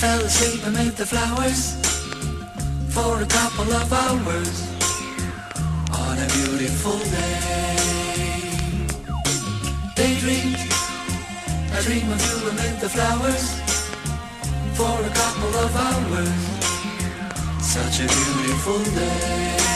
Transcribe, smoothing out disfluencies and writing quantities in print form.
fell asleep amid the flowers for a couple of hours on a beautiful day. Daydream, I dream of you amid the flowers for a couple of hours. Such a beautiful day.